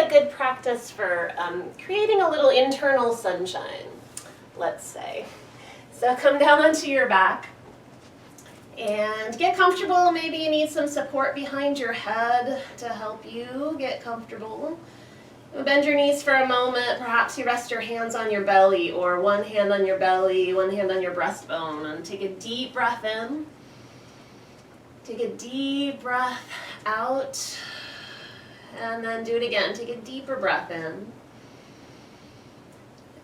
a good practice for creating a little internal sunshine, let's say. So come down onto your back and get comfortable. Maybe you need some support behind your head to help you get comfortable. Bend your knees for a moment. Perhaps you rest your hands on your belly, or one hand on your belly, one hand on your breastbone, and take a deep breath in. Take a deep breath out, and then do it again. Take a deeper breath in,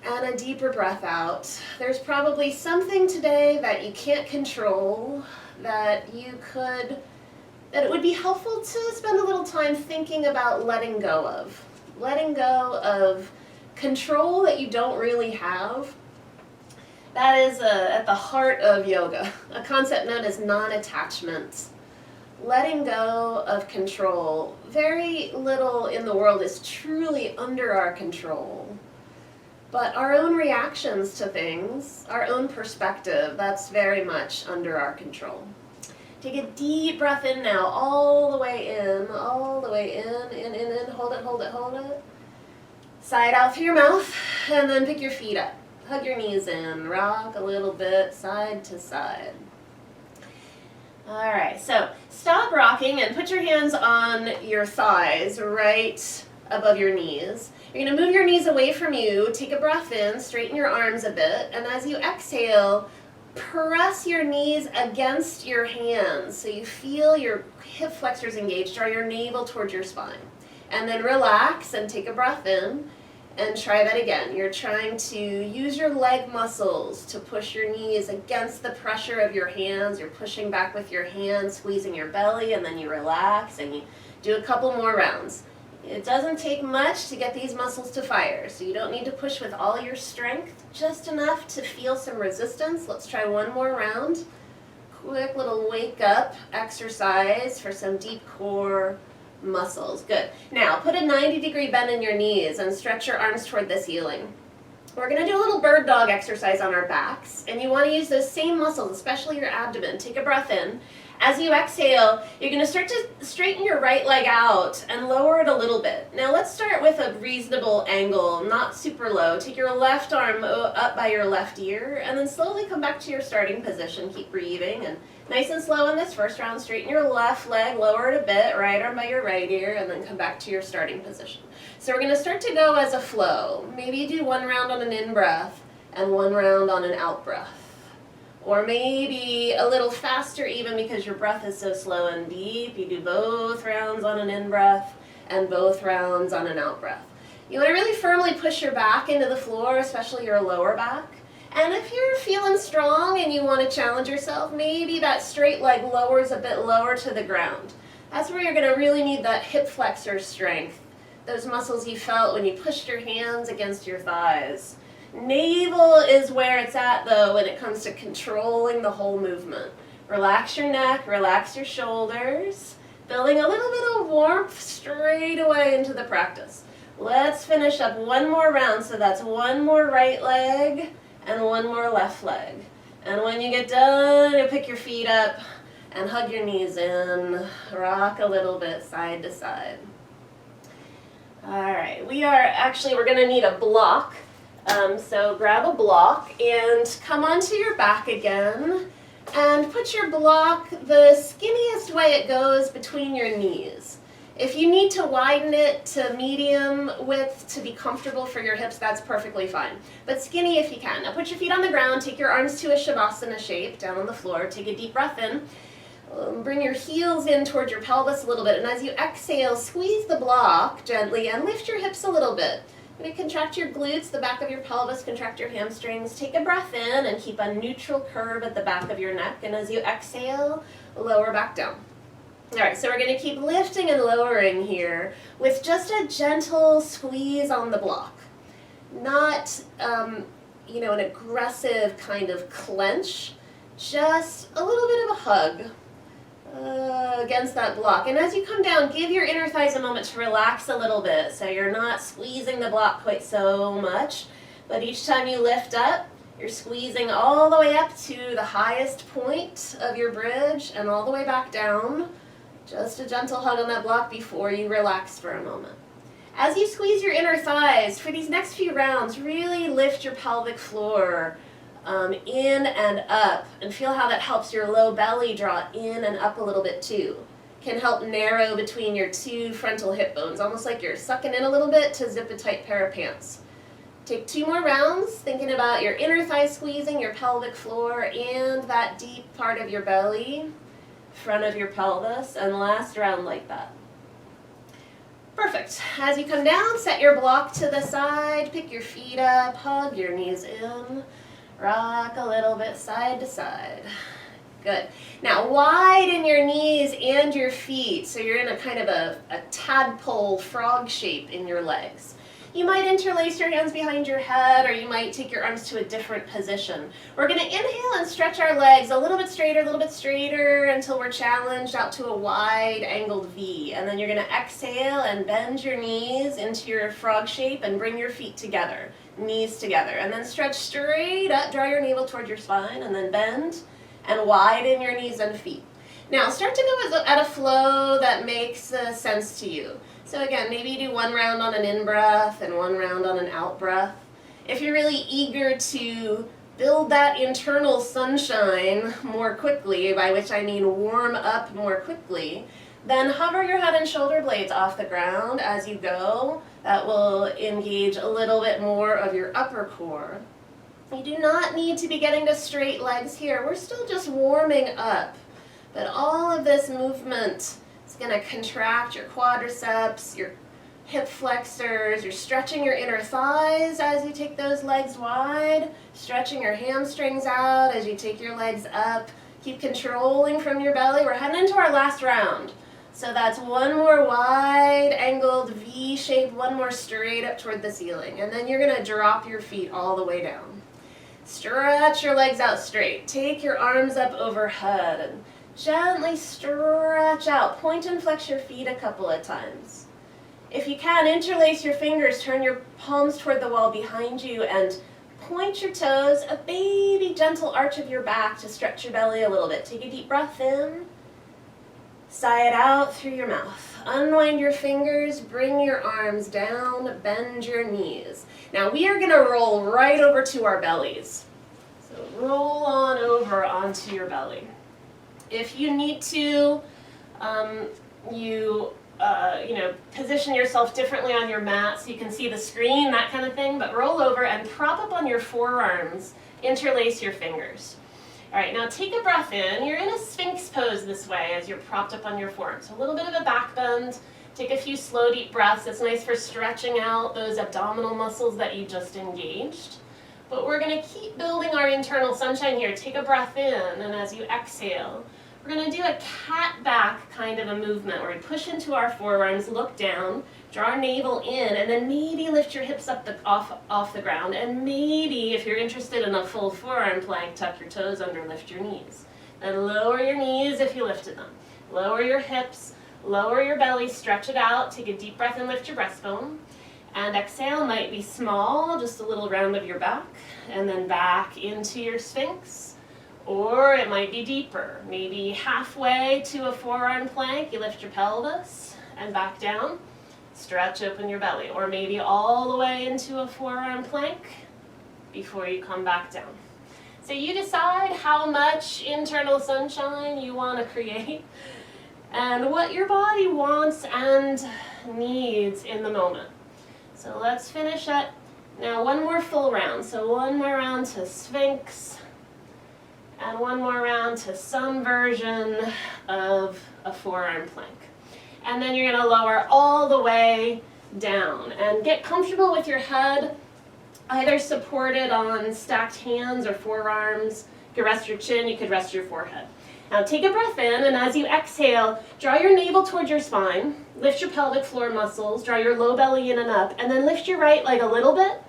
and a deeper breath out. There's probably something today that you can't control that it would be helpful to spend a little time thinking about letting go of. Letting go of control that you don't really have. That is at the heart of yoga, a concept known as non-attachment. Letting go of control. Very little in the world is truly under our control. But our own reactions to things, our own perspective, that's very much under our control. Take a deep breath in now, all the way in, in, hold it, hold it, hold it. Side out through your mouth, and then pick your feet up. Hug your knees in, rock a little bit, side to side. All right, so stop rocking and put your hands on your thighs right above your knees. You're gonna move your knees away from you, take a breath in, straighten your arms a bit, and as you exhale, press your knees against your hands so you feel your hip flexors engaged. Draw your navel towards your spine. And then relax and take a breath in and try that again. You're trying to use your leg muscles to push your knees against the pressure of your hands. You're pushing back with your hands, squeezing your belly, and then you relax and you do a couple more rounds. It doesn't take much to get these muscles to fire, so you don't need to push with all your strength, just enough to feel some resistance. Let's try one more round. Quick little wake up exercise for some deep core muscles. Good. Now, put a 90-degree bend in your knees and stretch your arms toward the ceiling. We're going to do a little bird dog exercise on our backs, and you want to use those same muscles, especially your abdomen. Take a breath in. As you exhale, you're going to start to straighten your right leg out and lower it a little bit. Now let's start with a reasonable angle, not super low. Take your left arm up by your left ear, and then slowly come back to your starting position. Keep breathing, and nice and slow in this first round. Straighten your left leg, lower it a bit, right arm by your right ear, and then come back to your starting position. So we're going to start to go as a flow. Maybe you do one round on an in-breath and one round on an out-breath. Or maybe a little faster even because your breath is so slow and deep. You do both rounds on an in-breath and both rounds on an out-breath. You want to really firmly push your back into the floor, especially your lower back. And if you're feeling strong and you want to challenge yourself, maybe that straight leg lowers a bit lower to the ground. That's where you're going to really need that hip flexor strength, those muscles you felt when you pushed your hands against your thighs. Navel is where it's at, though, when it comes to controlling the whole movement. Relax your neck, relax your shoulders, building a little bit of warmth straight away into the practice. Let's finish up one more round, so that's one more right leg and one more left leg. And when you get done, you pick your feet up and hug your knees in, rock a little bit side to side. All right, we're going to need a block. So grab a block and come onto your back again and put your block the skinniest way it goes between your knees. If you need to widen it to medium width to be comfortable for your hips, that's perfectly fine. But skinny if you can. Now put your feet on the ground, take your arms to a Shavasana shape down on the floor, take a deep breath in. Bring your heels in towards your pelvis a little bit, and as you exhale, squeeze the block gently and lift your hips a little bit. You're going to contract your glutes, the back of your pelvis, contract your hamstrings. Take a breath in and keep a neutral curve at the back of your neck. And as you exhale, lower back down. All right, so we're going to keep lifting and lowering here with just a gentle squeeze on the block. Not, an aggressive kind of clench, just a little bit of a hug against that block. And as you come down, give your inner thighs a moment to relax a little bit so you're not squeezing the block quite so much. But each time you lift up, you're squeezing all the way up to the highest point of your bridge and all the way back down. Just a gentle hug on that block before you relax for a moment. As you squeeze your inner thighs, for these next few rounds, really lift your pelvic floor in and up, and feel how that helps your low belly draw in and up a little bit too. Can help narrow between your two frontal hip bones, almost like you're sucking in a little bit to zip a tight pair of pants. Take 2 more rounds, thinking about your inner thigh squeezing, your pelvic floor, and that deep part of your belly, front of your pelvis, and last round like that. Perfect. As you come down, set your block to the side, pick your feet up, hug your knees in, rock a little bit side to side. Good. Now widen your knees and your feet so you're in a kind of a tadpole frog shape in your legs. You might interlace your hands behind your head, or you might take your arms to a different position. We're going to inhale and stretch our legs a little bit straighter until we're challenged out to a wide angled V. And then you're going to exhale and bend your knees into your frog shape and bring your feet together, knees together. And then stretch straight up, draw your navel toward your spine, and then bend and widen your knees and feet. Now start to go at a flow that makes sense to you. So again, maybe you do 1 round on an in-breath and 1 round on an out-breath. If you're really eager to build that internal sunshine more quickly, by which I mean warm up more quickly, then hover your head and shoulder blades off the ground as you go. That will engage a little bit more of your upper core. You do not need to be getting to straight legs here. We're still just warming up. But all of this movement is going to contract your quadriceps, your hip flexors. You're stretching your inner thighs as you take those legs wide, stretching your hamstrings out as you take your legs up. Keep controlling from your belly. We're heading into our last round. So that's 1 more wide angled V shape, 1 more straight up toward the ceiling. And then you're going to drop your feet all the way down. Stretch your legs out straight. Take your arms up overhead and gently stretch out. Point and flex your feet a couple of times. If you can, interlace your fingers, turn your palms toward the wall behind you, and point your toes, a baby gentle arch of your back to stretch your belly a little bit. Take a deep breath in. Sigh it out through your mouth. Unwind your fingers, bring your arms down, bend your knees. Now we are going to roll right over to our bellies. So roll on over onto your belly. If you need to, position yourself differently on your mat so you can see the screen, that kind of thing, but roll over and prop up on your forearms, interlace your fingers. All right, now take a breath in. You're in a Sphinx pose this way as you're propped up on your forearms. So a little bit of a back bend. Take a few slow, deep breaths. It's nice for stretching out those abdominal muscles that you just engaged. But we're going to keep building our internal sunshine here. Take a breath in, and as you exhale, we're going to do a cat back kind of a movement where we push into our forearms, look down, draw our navel in, and then maybe lift your hips up off the ground. And maybe, if you're interested in a full forearm plank, tuck your toes under, lift your knees. Then lower your knees if you lifted them. Lower your hips, lower your belly, stretch it out. Take a deep breath and lift your breastbone. And exhale might be small, just a little round of your back, and then back into your Sphinx. Or it might be deeper, maybe halfway to a forearm plank, you lift your pelvis and back down, stretch open your belly. Or maybe all the way into a forearm plank before you come back down. So you decide how much internal sunshine you want to create and what your body wants and needs in the moment. So let's finish it. Now 1 more full round. So 1 more round to Sphinx. And 1 more round to some version of a forearm plank. And then you're going to lower all the way down. And get comfortable with your head, either supported on stacked hands or forearms. You could rest your chin, you could rest your forehead. Now take a breath in, and as you exhale, draw your navel towards your spine. Lift your pelvic floor muscles, draw your low belly in and up, and then lift your right leg a little bit.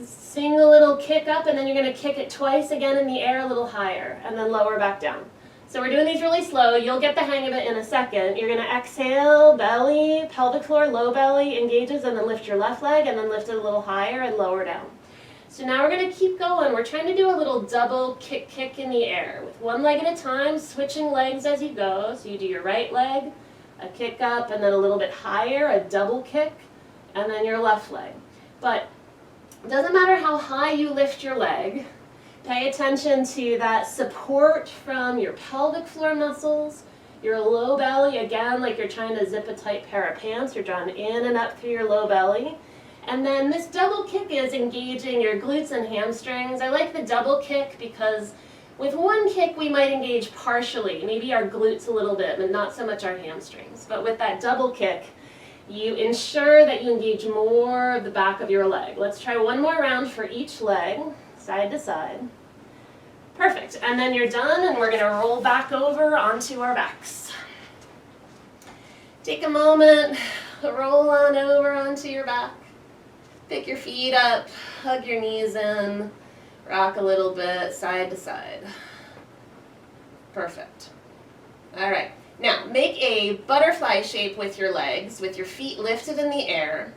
Sing a little kick up, and then you're going to kick it twice again in the air a little higher, and then lower back down. So we're doing these really slow. You'll get the hang of it in a second. You're going to exhale, belly, pelvic floor, low belly engages, and then lift your left leg, and then lift it a little higher and lower down. So now we're going to keep going. We're trying to do a little double kick in the air with 1 leg at a time, switching legs as you go. So you do your right leg, a kick up, and then a little bit higher, a double kick, and then your left leg. But it doesn't matter how high you lift your leg, pay attention to that support from your pelvic floor muscles, your low belly, again, like you're trying to zip a tight pair of pants, you're drawing in and up through your low belly. And then this double kick is engaging your glutes and hamstrings. I like the double kick because with one kick we might engage partially, maybe our glutes a little bit, but not so much our hamstrings. But with that double kick, you ensure that you engage more of the back of your leg. Let's try one more round for each leg, side to side. Perfect, and then you're done, and we're gonna roll back over onto our backs. Take a moment, roll on over onto your back. Pick your feet up, hug your knees in, rock a little bit, side to side. Perfect. All right, now make a butterfly shape with your legs, with your feet lifted in the air,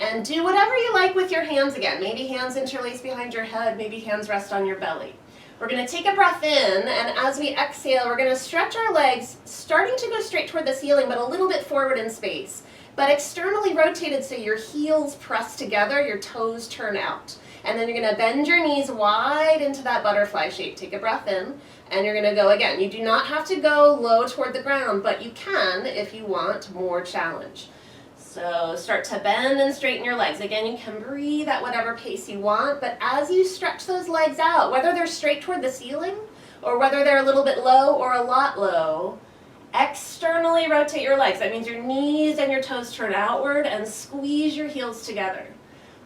and do whatever you like with your hands again. Maybe hands interlace behind your head, maybe hands rest on your belly. We're going to take a breath in, and as we exhale, we're going to stretch our legs, starting to go straight toward the ceiling, but a little bit forward in space, but externally rotated so your heels press together, your toes turn out. And then you're going to bend your knees wide into that butterfly shape. Take a breath in, and you're going to go again. You do not have to go low toward the ground, but you can if you want more challenge. So start to bend and straighten your legs. Again, you can breathe at whatever pace you want, but as you stretch those legs out, whether they're straight toward the ceiling or whether they're a little bit low or a lot low, externally rotate your legs. That means your knees and your toes turn outward and squeeze your heels together.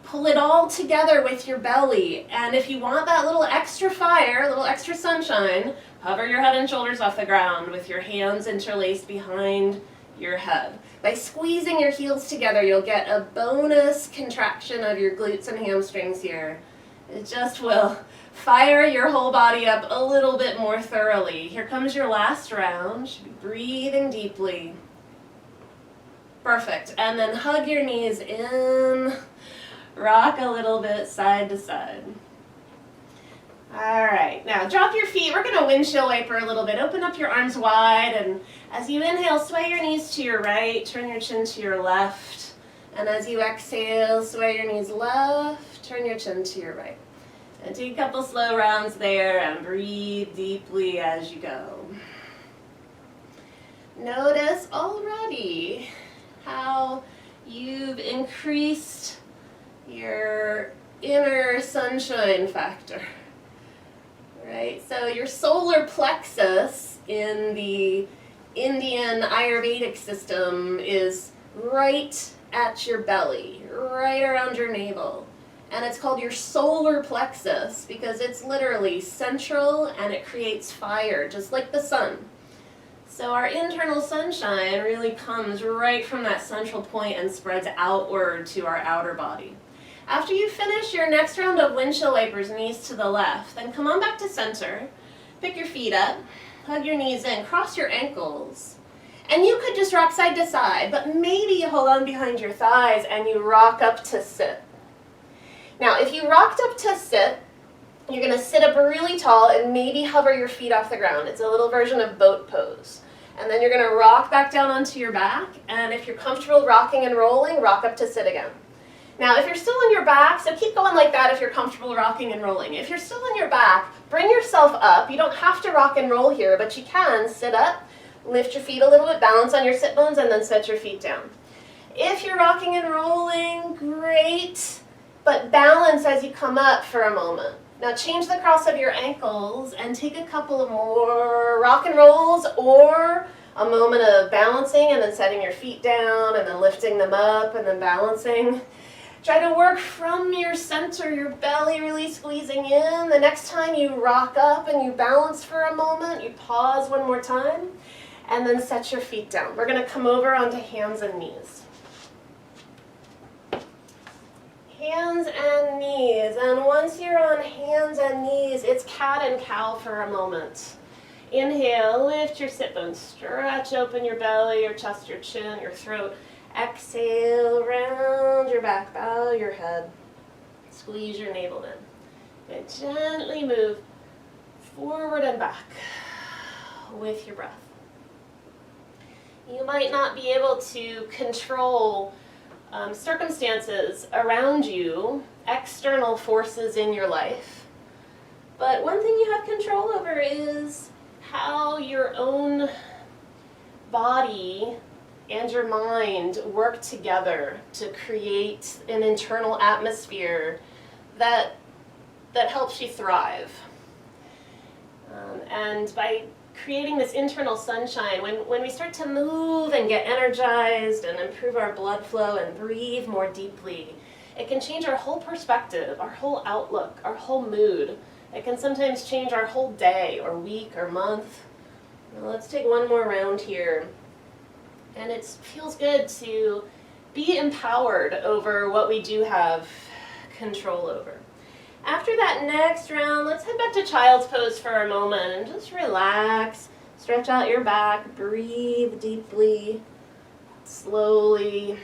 Pull it all together with your belly, and if you want that little extra fire, a little extra sunshine, hover your head and shoulders off the ground with your hands interlaced behind your head. By squeezing your heels together, you'll get a bonus contraction of your glutes and hamstrings here. It just will fire your whole body up a little bit more thoroughly. Here comes your last round. Should be breathing deeply. Perfect. And then hug your knees in. Rock a little bit side to side. All right, now drop your feet. We're going to windshield wiper a little bit. Open up your arms wide, and as you inhale, sway your knees to your right, turn your chin to your left. And as you exhale, sway your knees left, turn your chin to your right. And take a couple slow rounds there and breathe deeply as you go. Notice already how you've increased your inner sunshine factor. Right? So your solar plexus in the Indian Ayurvedic system is right at your belly, right around your navel. And it's called your solar plexus because it's literally central and it creates fire, just like the sun. So our internal sunshine really comes right from that central point and spreads outward to our outer body. After you finish your next round of windshield wipers, knees to the left, then come on back to center, pick your feet up, hug your knees in, cross your ankles, and you could just rock side to side, but maybe you hold on behind your thighs and you rock up to sit. Now, if you rocked up to sit, you're going to sit up really tall and maybe hover your feet off the ground. It's a little version of boat pose. And then you're going to rock back down onto your back, and if you're comfortable rocking and rolling, rock up to sit again. Now, if you're still on your back, so keep going like that if you're comfortable rocking and rolling. If you're still on your back, bring yourself up. You don't have to rock and roll here, but you can sit up, lift your feet a little bit, balance on your sit bones, and then set your feet down. If you're rocking and rolling, great, but balance as you come up for a moment. Now change the cross of your ankles and take a couple of more rock and rolls or a moment of balancing and then setting your feet down and then lifting them up and then balancing. Try to work from your center, your belly really squeezing in. The next time you rock up and you balance for a moment, you pause one more time, and then set your feet down. We're going to come over onto hands and knees. Hands and knees, and once you're on hands and knees, it's cat and cow for a moment. Inhale, lift your sit bones, stretch open your belly, your chest, your chin, your throat. Exhale, round your back, bow your head, squeeze your navel in. And gently move forward and back with your breath. You might not be able to control circumstances around you, external forces in your life. But one thing you have control over is how your own body and your mind work together to create an internal atmosphere that helps you thrive. And by creating this internal sunshine, when we start to move and get energized and improve our blood flow and breathe more deeply, it can change our whole perspective, our whole outlook, our whole mood. It can sometimes change our whole day or week or month. Now let's take one more round here. And it feels good to be empowered over what we do have control over. After that next round, let's head back to Child's Pose for a moment and just relax. Stretch out your back, breathe deeply, slowly.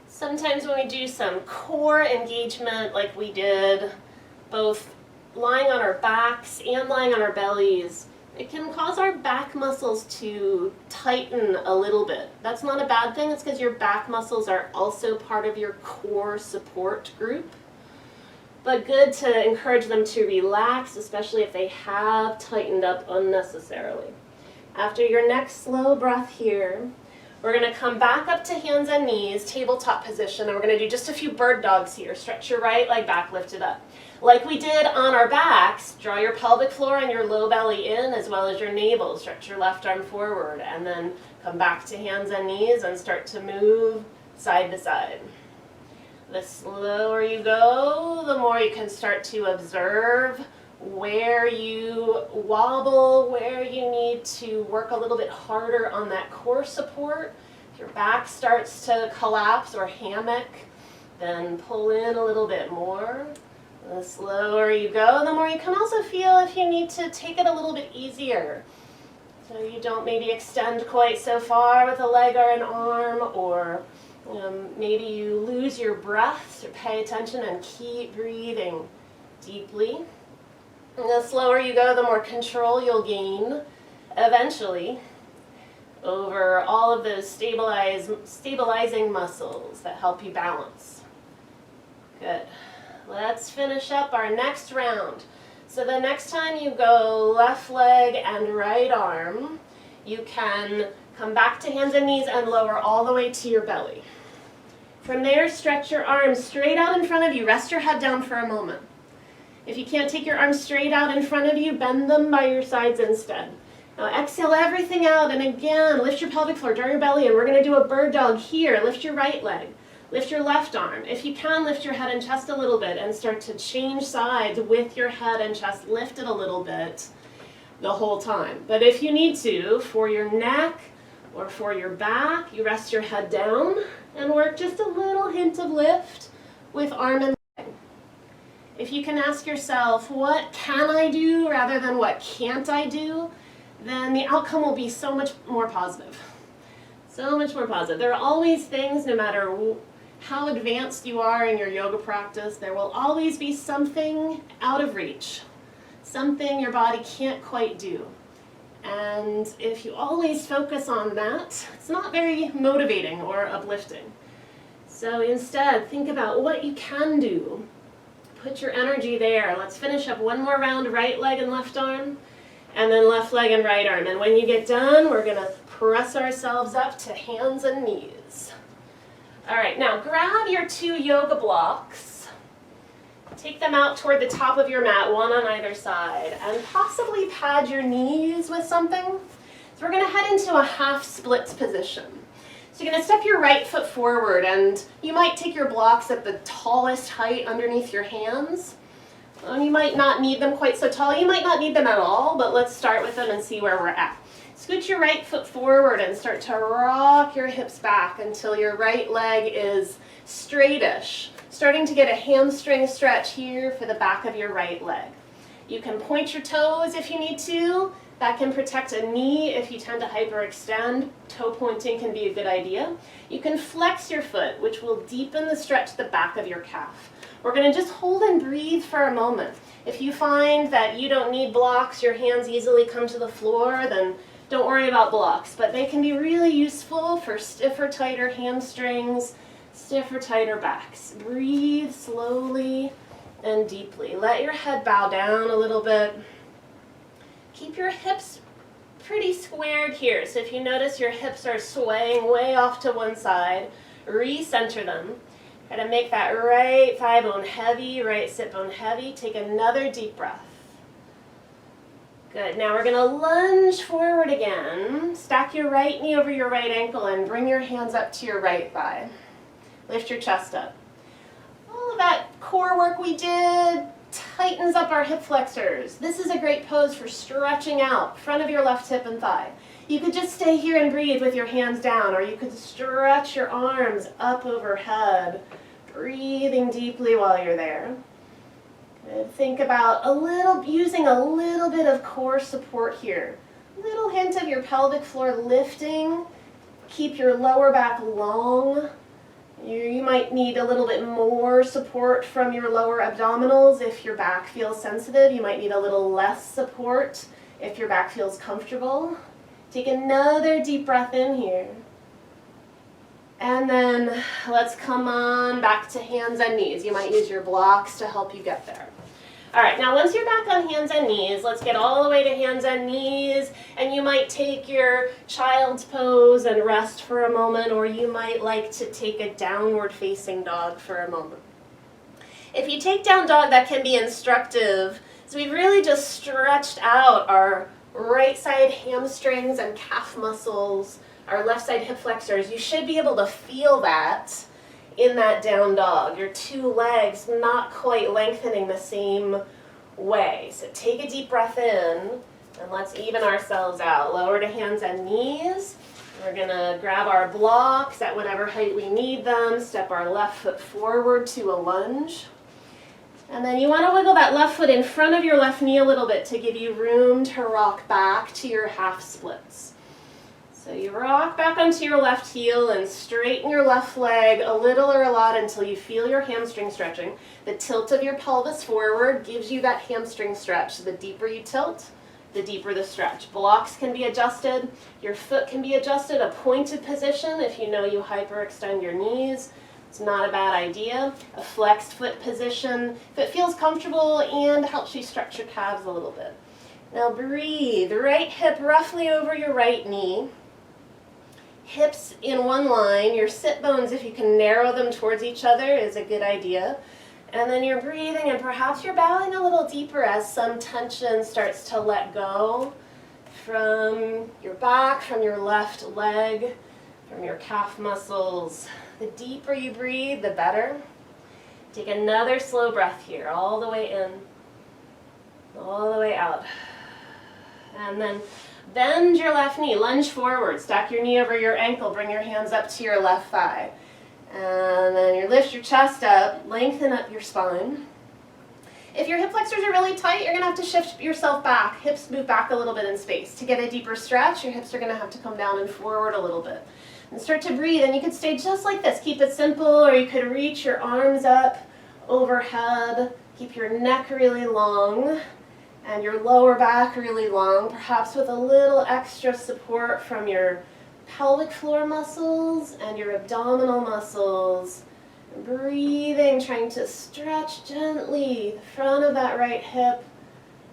Sometimes when we do some core engagement like we did, both lying on our backs and lying on our bellies, it can cause our back muscles to tighten a little bit. That's not a bad thing. It's because your back muscles are also part of your core support group. But good to encourage them to relax, especially if they have tightened up unnecessarily. After your next slow breath here, we're going to come back up to hands and knees, tabletop position, and we're going to do just a few bird dogs here. Stretch your right leg back, lift it up. Like we did on our backs, draw your pelvic floor and your low belly in as well as your navel. Stretch your left arm forward and then come back to hands and knees and start to move side to side. The slower you go, the more you can start to observe where you wobble, where you need to work a little bit harder on that core support. If your back starts to collapse or hammock, then pull in a little bit more. The slower you go, the more you can also feel if you need to take it a little bit easier. So you don't maybe extend quite so far with a leg or an arm, or maybe you lose your breath, so pay attention and keep breathing deeply. And the slower you go, the more control you'll gain eventually over all of those stabilizing muscles that help you balance. Good. Let's finish up our next round. So the next time you go left leg and right arm, you can come back to hands and knees and lower all the way to your belly. From there, stretch your arms straight out in front of you. Rest your head down for a moment. If you can't take your arms straight out in front of you, bend them by your sides instead. Now exhale everything out, and again, lift your pelvic floor, draw your belly in. We're going to do a bird dog here. Lift your right leg. Lift your left arm. If you can, lift your head and chest a little bit and start to change sides with your head and chest lifted a little bit the whole time. But if you need to, for your neck or for your back, you rest your head down and work just a little hint of lift with arm and leg. If you can ask yourself, what can I do rather than what can't I do, then the outcome will be so much more positive. So much more positive. There are always things, no matter how advanced you are in your yoga practice, there will always be something out of reach, something your body can't quite do. And if you always focus on that, it's not very motivating or uplifting. So instead, think about what you can do. Put your energy there. Let's finish up one more round, right leg and left arm, and then left leg and right arm. And when you get done, we're going to press ourselves up to hands and knees. All right, now grab your 2 yoga blocks. Take them out toward the top of your mat, one on either side, and possibly pad your knees with something. So we're going to head into a half splits position. So you're going to step your right foot forward, and you might take your blocks at the tallest height underneath your hands. You might not need them quite so tall. You might not need them at all, but let's start with them and see where we're at. Scoot your right foot forward and start to rock your hips back until your right leg is straightish, starting to get a hamstring stretch here for the back of your right leg. You can point your toes if you need to. That can protect a knee if you tend to hyperextend. Toe pointing can be a good idea. You can flex your foot, which will deepen the stretch to the back of your calf. We're going to just hold and breathe for a moment. If you find that you don't need blocks, your hands easily come to the floor, then don't worry about blocks. But they can be really useful for stiffer, tighter hamstrings, stiffer, tighter backs. Breathe slowly and deeply. Let your head bow down a little bit. Keep your hips pretty squared here. So if you notice your hips are swaying way off to one side, recenter them. Try to make that right thigh bone heavy, right sit bone heavy. Take another deep breath. Good. Now we're going to lunge forward again. Stack your right knee over your right ankle and bring your hands up to your right thigh. Lift your chest up. All of that core work we did tightens up our hip flexors. This is a great pose for stretching out front of your left hip and thigh. You could just stay here and breathe with your hands down, or you could stretch your arms up overhead, breathing deeply while you're there. Good. Think about using a little bit of core support here. Little hint of your pelvic floor lifting. Keep your lower back long. You might need a little bit more support from your lower abdominals if your back feels sensitive. You might need a little less support if your back feels comfortable. Take another deep breath in here. And then let's come on back to hands and knees. You might use your blocks to help you get there. All right, now once you're back on hands and knees, let's get all the way to hands and knees, and you might take your child's pose and rest for a moment, or you might like to take a downward facing dog for a moment. If you take down dog, that can be instructive, so we've really just stretched out our right side hamstrings and calf muscles, our left side hip flexors. You should be able to feel that in that down dog. Your two legs not quite lengthening the same way. So take a deep breath in and let's even ourselves out. Lower to hands and knees. We're gonna grab our blocks at whatever height we need them. Step our left foot forward to a lunge. And then you want to wiggle that left foot in front of your left knee a little bit to give you room to rock back to your half splits. So you rock back onto your left heel and straighten your left leg a little or a lot until you feel your hamstring stretching. The tilt of your pelvis forward gives you that hamstring stretch. So the deeper you tilt, the deeper the stretch. Blocks can be adjusted. Your foot can be adjusted. A pointed position if you know you hyperextend your knees. It's not a bad idea. A flexed foot position if it feels comfortable and helps you stretch your calves a little bit. Now breathe. Right hip roughly over your right knee. Hips in one line. Your sit bones, if you can narrow them towards each other, is a good idea. And then you're breathing and perhaps you're bowing a little deeper as some tension starts to let go from your back, from your left leg, from your calf muscles. The deeper you breathe, the better. Take another slow breath here, all the way in, all the way out. And then bend your left knee, lunge forward, stack your knee over your ankle, bring your hands up to your left thigh. And then you lift your chest up, lengthen up your spine. If your hip flexors are really tight, you're going to have to shift yourself back. Hips move back a little bit in space. To get a deeper stretch, your hips are going to have to come down and forward a little bit. And start to breathe, and you could stay just like this. Keep it simple, or you could reach your arms up overhead. Keep your neck really long and your lower back really long, perhaps with a little extra support from your pelvic floor muscles and your abdominal muscles. Breathing, trying to stretch gently the front of that right hip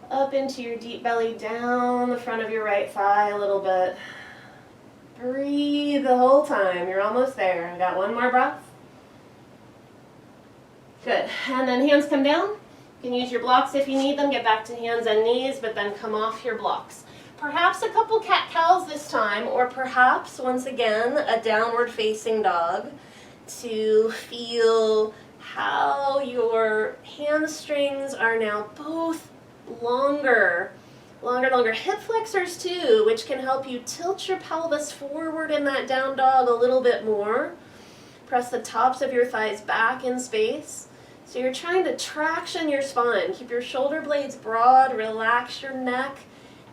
up into your deep belly, down the front of your right thigh a little bit. Breathe the whole time. You're almost there. I got one more breath. Good. And then hands come down. You can use your blocks if you need them. Get back to hands and knees, but then come off your blocks. Perhaps a couple cat-cows this time, or perhaps, once again, a downward facing dog to feel how your hamstrings are now both longer hip flexors too, which can help you tilt your pelvis forward in that down dog a little bit more. Press the tops of your thighs back in space. So you're trying to traction your spine. Keep your shoulder blades broad, relax your neck,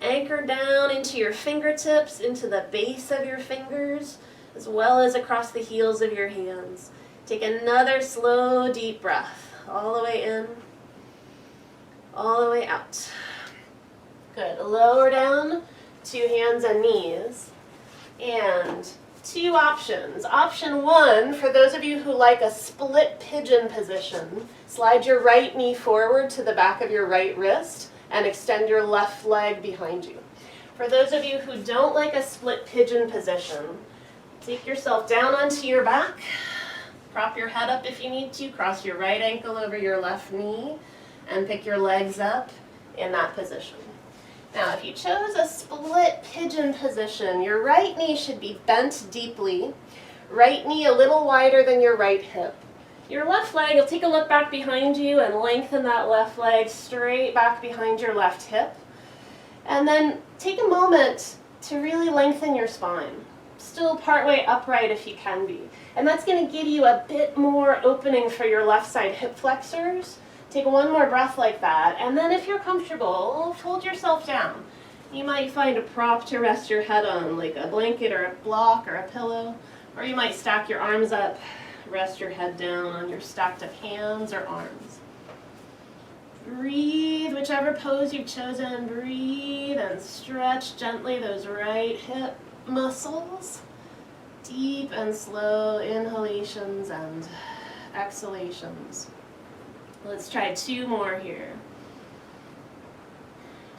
anchor down into your fingertips, into the base of your fingers, as well as across the heels of your hands. Take another slow, deep breath, all the way in, all the way out. Good. Lower down to hands and knees. And Two options. Option one, for those of you who like a split pigeon position, slide your right knee forward to the back of your right wrist and extend your left leg behind you. For those of you who don't like a split pigeon position, take yourself down onto your back, prop your head up if you need to, cross your right ankle over your left knee, and pick your legs up in that position. Now, if you chose a split pigeon position, your right knee should be bent deeply, right knee a little wider than your right hip. Your left leg, you'll take a look back behind you and lengthen that left leg straight back behind your left hip. And then take a moment to really lengthen your spine. Still partway upright if you can be. And that's going to give you a bit more opening for your left side hip flexors. Take one more breath like that, and then if you're comfortable, fold yourself down. You might find a prop to rest your head on, like a blanket or a block or a pillow, or you might stack your arms up, rest your head down on your stacked up hands or arms. Breathe, whichever pose you've chosen, breathe and stretch gently those right hip muscles. Deep and slow inhalations and exhalations. Let's try two more here.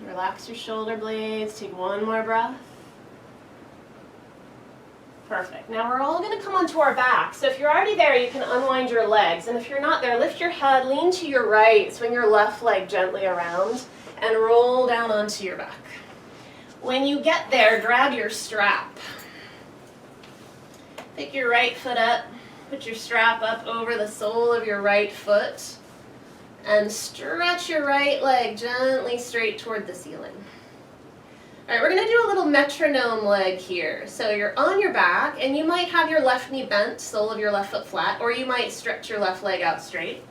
Relax your shoulder blades, take one more breath. Perfect. Now we're all going to come onto our back. So if you're already there, you can unwind your legs. And if you're not there, lift your head, lean to your right, swing your left leg gently around, and roll down onto your back. When you get there, grab your strap. Pick your right foot up, put your strap up over the sole of your right foot, and stretch your right leg gently straight toward the ceiling. All right, we're going to do a little metronome leg here. So you're on your back, and you might have your left knee bent, sole of your left foot flat, or you might stretch your left leg out straight.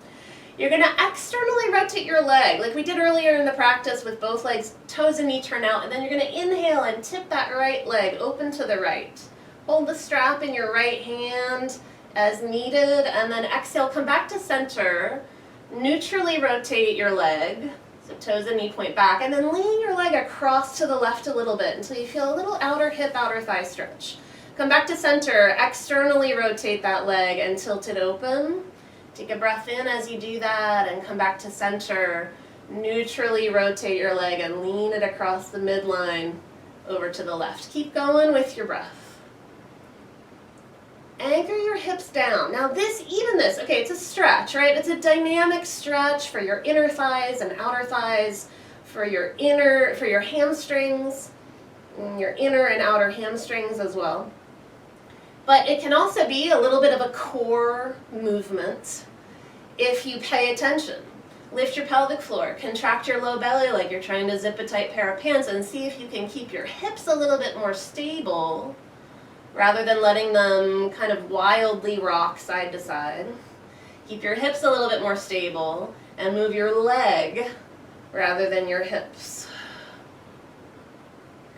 You're going to externally rotate your leg, like we did earlier in the practice with both legs, toes and knee turn out, and then you're going to inhale and tip that right leg open to the right. Hold the strap in your right hand as needed, and then exhale, come back to center. Neutrally rotate your leg, so toes and knee point back, and then lean your leg across to the left a little bit until you feel a little outer hip, outer thigh stretch. Come back to center, externally rotate that leg and tilt it open. Take a breath in as you do that and come back to center. Neutrally rotate your leg and lean it across the midline over to the left. Keep going with your breath. Anchor your hips down. Now this, okay, it's a stretch, right? It's a dynamic stretch for your inner thighs and outer thighs, for your hamstrings, your inner and outer hamstrings as well. But it can also be a little bit of a core movement if you pay attention. Lift your pelvic floor, contract your low belly like you're trying to zip a tight pair of pants, and see if you can keep your hips a little bit more stable rather than letting them kind of wildly rock side to side. Keep your hips a little bit more stable and move your leg rather than your hips.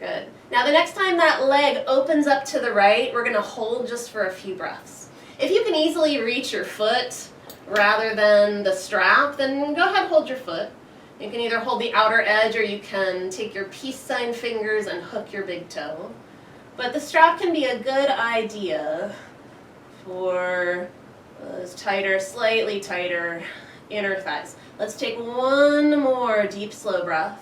Good. Now the next time that leg opens up to the right, we're going to hold just for a few breaths. If you can easily reach your foot rather than the strap, then go ahead and hold your foot. You can either hold the outer edge or you can take your peace sign fingers and hook your big toe. But the strap can be a good idea for those tighter, slightly tighter inner thighs. Let's take one more deep, slow breath.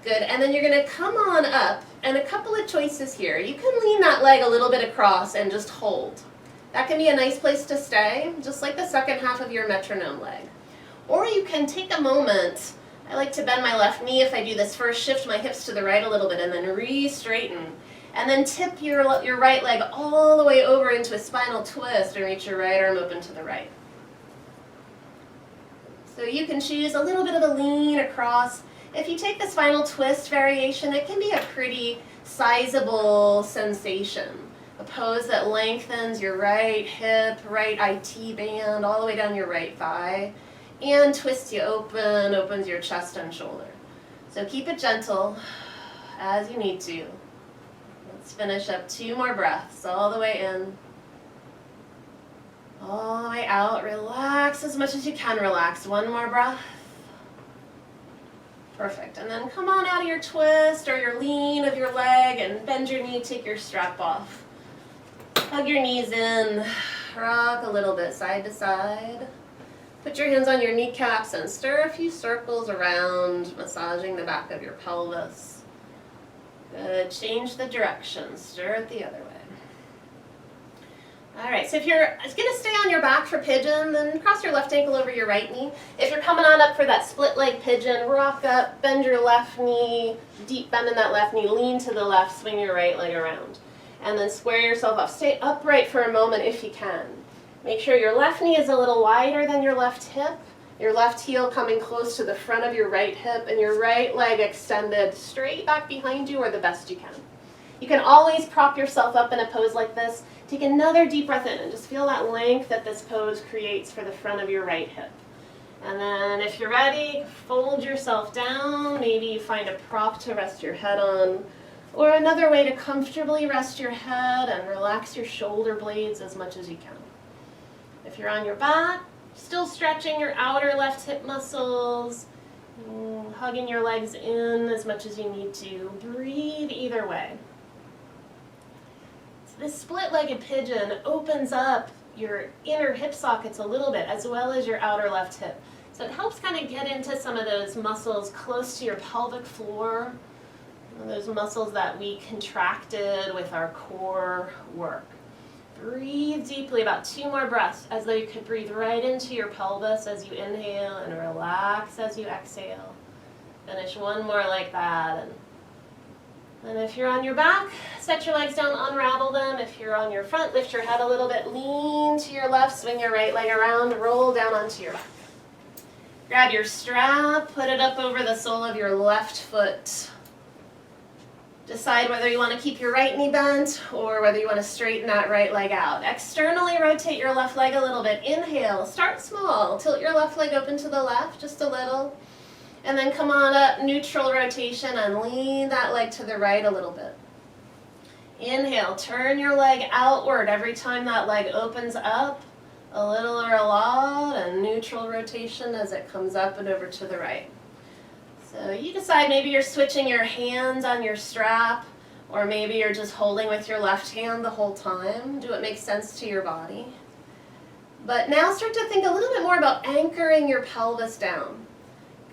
Good, and then you're going to come on up, and a couple of choices here. You can lean that leg a little bit across and just hold. That can be a nice place to stay, just like the second half of your metronome leg. Or you can take a moment. I like to bend my left knee if I do this first, shift my hips to the right a little bit, and then re-straighten. And then tip your right leg all the way over into a spinal twist and reach your right arm open to the right. So you can choose a little bit of a lean across. If you take the spinal twist variation, it can be a pretty sizable sensation. A pose that lengthens your right hip, right IT band, all the way down your right thigh, and twists you open, opens your chest and shoulder. So keep it gentle as you need to. Let's finish up 2 more breaths, all the way in, all the way out. Relax as much as you can relax. 1 more breath. Perfect. And then come on out of your twist or your lean of your leg and bend your knee, take your strap off. Hug your knees in, rock a little bit side to side. Put your hands on your kneecaps and stir a few circles around, massaging the back of your pelvis. Good. Change the direction. Stir it the other way. All right, so if you're going to stay on your back for pigeon, then cross your left ankle over your right knee. If you're coming on up for that split leg pigeon, rock up, bend your left knee, deep bend in that left knee, lean to the left, swing your right leg around. And then square yourself up. Stay upright for a moment if you can. Make sure your left knee is a little wider than your left hip, your left heel coming close to the front of your right hip, and your right leg extended straight back behind you or the best you can. You can always prop yourself up in a pose like this. Take another deep breath in and just feel that length that this pose creates for the front of your right hip. And then if you're ready, fold yourself down. Maybe you find a prop to rest your head on, or another way to comfortably rest your head and relax your shoulder blades as much as you can. If you're on your back, still stretching your outer left hip muscles, hugging your legs in as much as you need to. Breathe either way. This split-legged pigeon opens up your inner hip sockets a little bit, as well as your outer left hip. So it helps kind of get into some of those muscles close to your pelvic floor, those muscles that we contracted with our core work. Breathe deeply, about 2 more breaths, as though you could breathe right into your pelvis as you inhale and relax as you exhale. Finish 1 more like that. And if you're on your back, set your legs down, unravel them. If you're on your front, lift your head a little bit, lean to your left, swing your right leg around, roll down onto your back. Grab your strap, put it up over the sole of your left foot. Decide whether you want to keep your right knee bent or whether you want to straighten that right leg out. Externally rotate your left leg a little bit. Inhale, start small, tilt your left leg open to the left just a little. And then come on up, neutral rotation, and lean that leg to the right a little bit. Inhale, turn your leg outward every time that leg opens up, a little or a lot, and neutral rotation as it comes up and over to the right. So you decide, maybe you're switching your hands on your strap, or maybe you're just holding with your left hand the whole time. Do what makes sense to your body. But now start to think a little bit more about anchoring your pelvis down.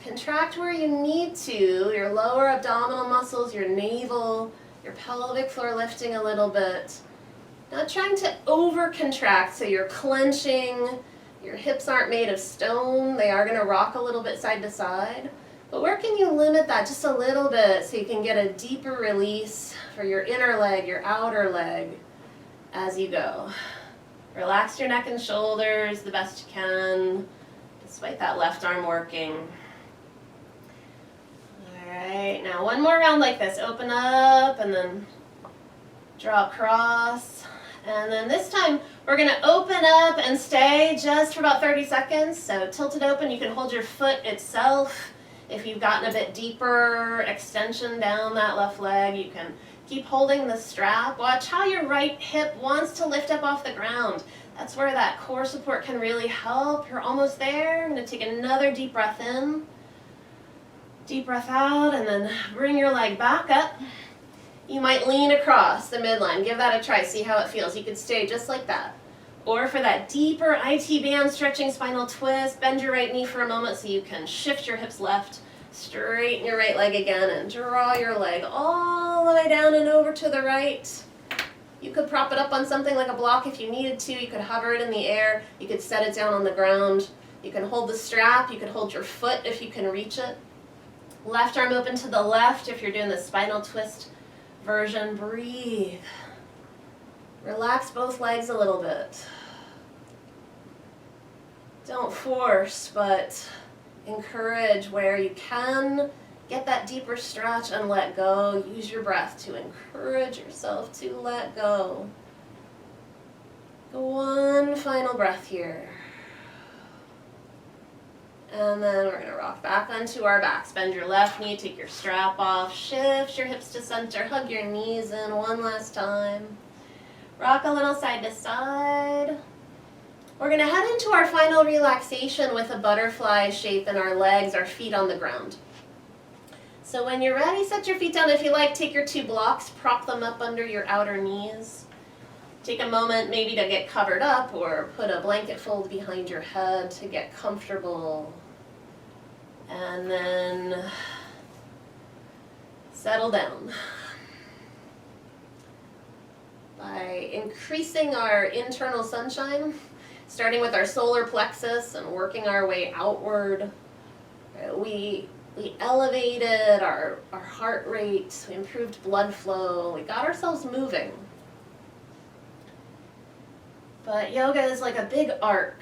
Contract where you need to, your lower abdominal muscles, your navel, your pelvic floor lifting a little bit. Not trying to over-contract so you're clenching, your hips aren't made of stone, they are going to rock a little bit side to side. But where can you limit that just a little bit so you can get a deeper release for your inner leg, your outer leg as you go. Relax your neck and shoulders the best you can, despite that left arm working. Alright, now 1 more round like this. Open up and then draw across. And then this time we're going to open up and stay just for about 30 seconds. So tilted open, you can hold your foot itself. If you've gotten a bit deeper extension down that left leg, you can keep holding the strap. Watch how your right hip wants to lift up off the ground. That's where that core support can really help. You're almost there. I'm going to take another deep breath in. Deep breath out, and then bring your leg back up. You might lean across the midline. Give that a try. See how it feels. You could stay just like that. Or for that deeper IT band stretching spinal twist, bend your right knee for a moment so you can shift your hips left, straighten your right leg again, and draw your leg all the way down and over to the right. You could prop it up on something like a block if you needed to. You could hover it in the air. You could set it down on the ground. You can hold the strap. You could hold your foot if you can reach it. Left arm open to the left if you're doing the spinal twist version. Breathe. Relax both legs a little bit. Don't force, but encourage where you can. Get that deeper stretch and let go. Use your breath to encourage yourself to let go. One final breath here. And then we're going to rock back onto our backs. Bend your left knee, take your strap off, shift your hips to center, hug your knees in one last time. Rock a little side to side. We're going to head into our final relaxation with a butterfly shape in our legs, our feet on the ground. So when you're ready, set your feet down. If you like, take your 2 blocks, prop them up under your outer knees. Take a moment maybe to get covered up or put a blanket fold behind your head to get comfortable. And then settle down. By increasing our internal sunshine, starting with our solar plexus and working our way outward, we elevated our heart rate, we improved blood flow, we got ourselves moving. But yoga is like a big arc.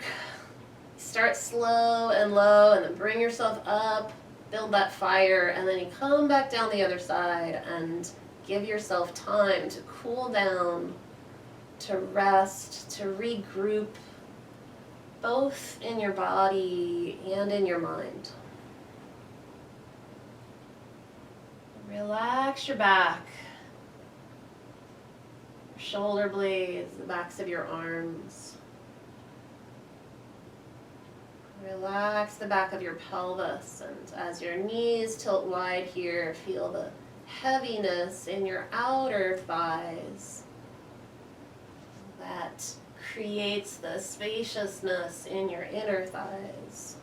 Start slow and low and then bring yourself up, build that fire, and then you come back down the other side and give yourself time to cool down, to rest, to regroup, both in your body and in your mind. Relax your back, your shoulder blades, the backs of your arms. Relax the back of your pelvis, and as your knees tilt wide here, feel the heaviness in your outer thighs. That creates the spaciousness in your inner thighs.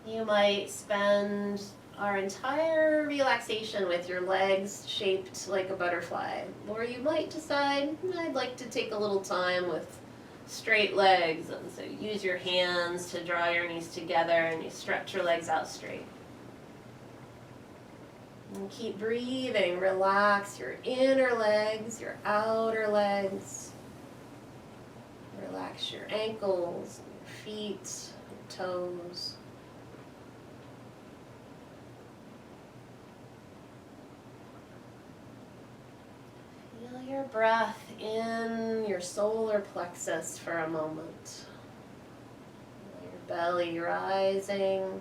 You might spend our entire relaxation with your legs shaped like a butterfly. Or you might decide, I'd like to take a little time with straight legs. And so use your hands to draw your knees together and you stretch your legs out straight. And keep breathing. Relax your inner legs, your outer legs. Relax your ankles, your feet, your toes. Feel your breath in your solar plexus for a moment. Feel your belly rising,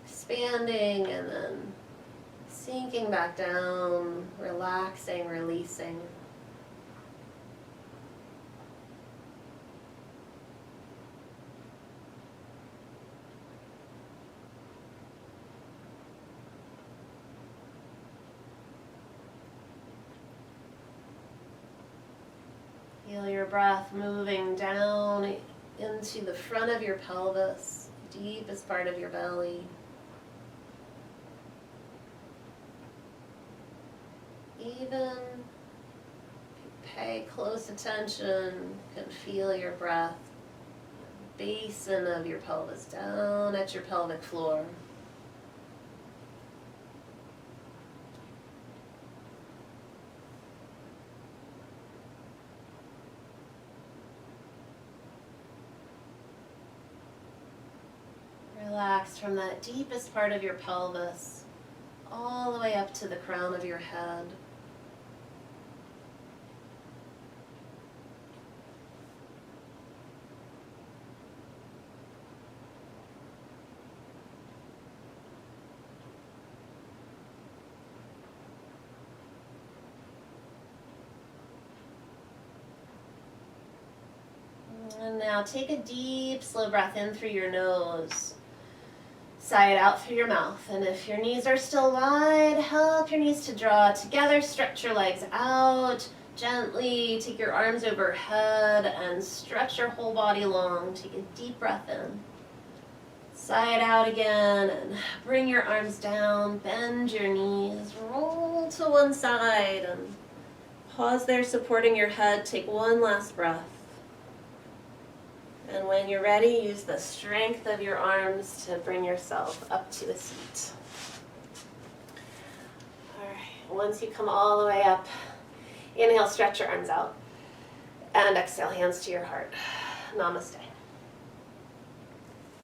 expanding, and then sinking back down, relaxing, releasing. Feel your breath moving down into the front of your pelvis, deepest part of your belly. Even if you pay close attention, you can feel your breath, the basin of your pelvis down at your pelvic floor. Relax from that deepest part of your pelvis all the way up to the crown of your head. And now take a deep, slow breath in through your nose. Sigh it out through your mouth. And if your knees are still wide, help your knees to draw together. Stretch your legs out. Gently take your arms overhead and stretch your whole body long. Take a deep breath in. Sigh it out again and bring your arms down. Bend your knees. Roll to one side and pause there, supporting your head. Take one last breath. And when you're ready, use the strength of your arms to bring yourself up to a seat. All right, once you come all the way up, inhale, stretch your arms out. And exhale, hands to your heart. Namaste.